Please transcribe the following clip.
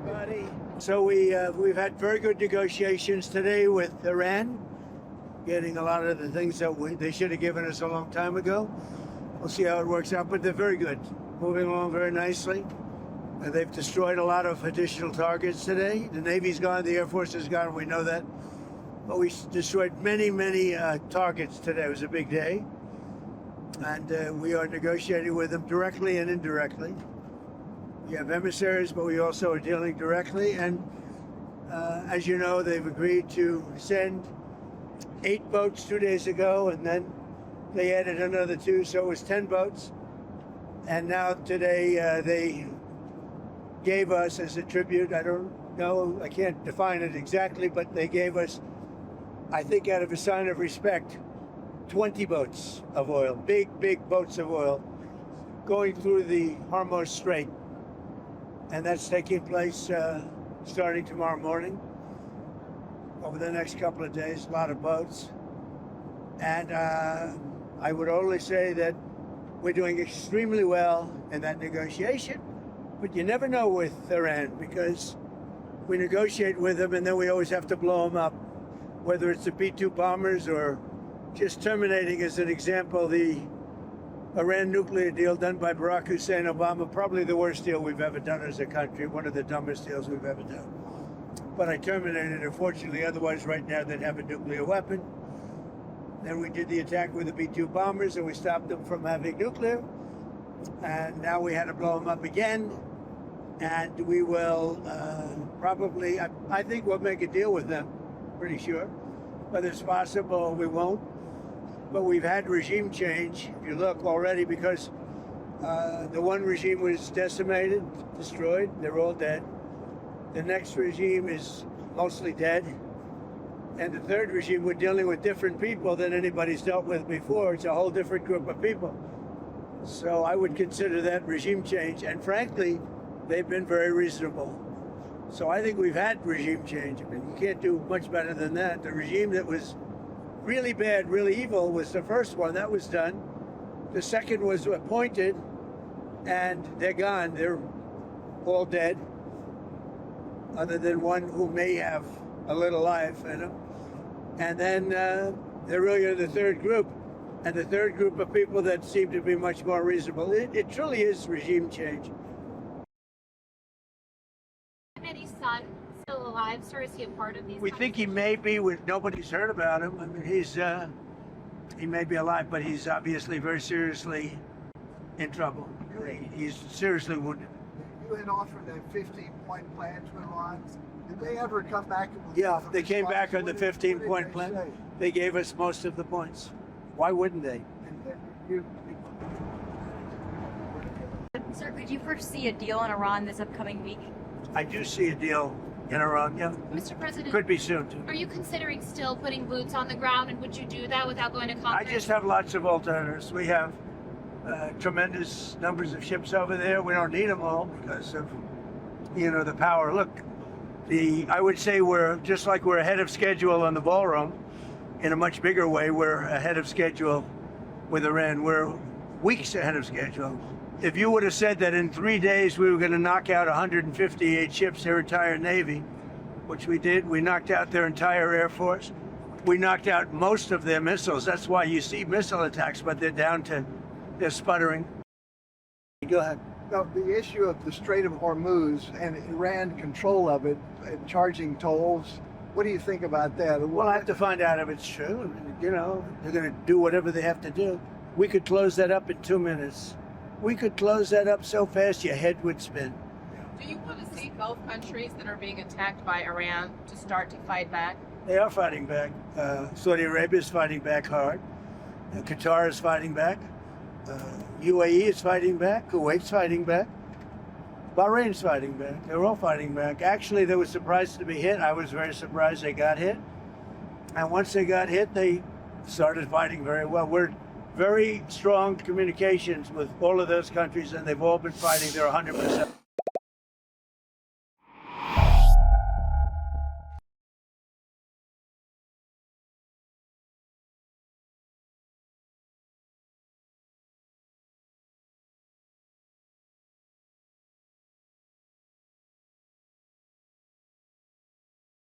everybody. So we've had very good negotiations today with Iran, getting a lot of the things that they should have given us a long time ago. We'll see how it works out, but they're very good, moving along very nicely. They've destroyed a lot of additional targets today. The Navy's gone, the Air Force is gone, we know that. But we destroyed many targets today. It was a big day. And we are negotiating with them directly and indirectly. We have emissaries, but we also are dealing directly. And as you know, they've agreed to send 8 boats 2 days ago, and then they added another 2, so it was 10 boats. And now today they gave us as a tribute, I don't know, I can't define it exactly, but they gave us, I think out of a sign of respect, 20 boats of oil, big boats of oil, going through the Hormuz Strait. And that's taking place starting tomorrow morning. Over the next couple of days, a lot of boats. And I would only say that we're doing extremely well in that negotiation, but you never know with Iran because we negotiate with them and then we always have to blow them up, whether it's the B-2 bombers or just terminating, as an example, the Iran nuclear deal done by Barack Hussein Obama, probably the worst deal we've ever done as a country, one of the dumbest deals we've ever done. But I terminated it, fortunately, otherwise right now they'd have a nuclear weapon. Then we did the attack with the B-2 bombers and we stopped them from having nuclear. And now we had to blow them up again. And we will probably, I think we'll make a deal with them, pretty sure. Whether it's possible, we won't. But we've had regime change, if you look already, because the one regime was decimated, destroyed, they're all dead. The next regime is mostly dead. And the third regime, we're dealing with different people than anybody's dealt with before. It's a whole different group of people. So I would consider that regime change. And frankly, they've been very reasonable. So I think we've had regime change. I mean, you can't do much better than that. The regime that was really bad, really evil was the first one. That was done. The second was appointed, and they're gone. They're all dead, other than one who may have a little life in him. And then there really are the third group, and the third group of people that seem to be much more reasonable. It truly is regime change. Ahmadi's son still alive, sir? Is he a part of these? We think he may be. Nobody's heard about him. I mean, he may be alive, but he's obviously very seriously in trouble. He's seriously wounded. You had offered a 15-point plan to Iran. Did they ever come back? Yeah, they came back on the 15-point plan. They gave us most of the points. Why wouldn't they? Sir, could you foresee a deal in Iran this upcoming week? I do see a deal in Iran, yeah. Mr. President, could be soon, too. Are you considering still putting boots on the ground, and would you do that without going to Congress? I just have lots of alternatives. We have tremendous numbers of ships over there. We don't need them all because of, the power. Look, I would say we're just like we're ahead of schedule on the ballroom. In a much bigger way, we're ahead of schedule with Iran. We're weeks ahead of schedule. If you would have said that in 3 days we were going to knock out 158 ships, their entire Navy, which we did, we knocked out their entire Air Force. We knocked out most of their missiles. That's why you see missile attacks, but they're sputtering. Go ahead. Now, the issue of the Strait of Hormuz and Iran control of it and charging tolls, what do you think about that? Well, I have to find out if it's true. They're going to do whatever they have to do. We could close that up in 2 minutes. We could close that up so fast your head would spin. Do you want to see both countries that are being attacked by Iran to start to fight back? They are fighting back. Saudi Arabia is fighting back hard. Qatar is fighting back. UAE is fighting back. Kuwait's fighting back. Bahrain's fighting back. They're all fighting back. Actually, they were surprised to be hit. I was very surprised they got hit. And once they got hit, they started fighting very well. We're very strong communications with all of those countries, and they've all been fighting. They're 100%.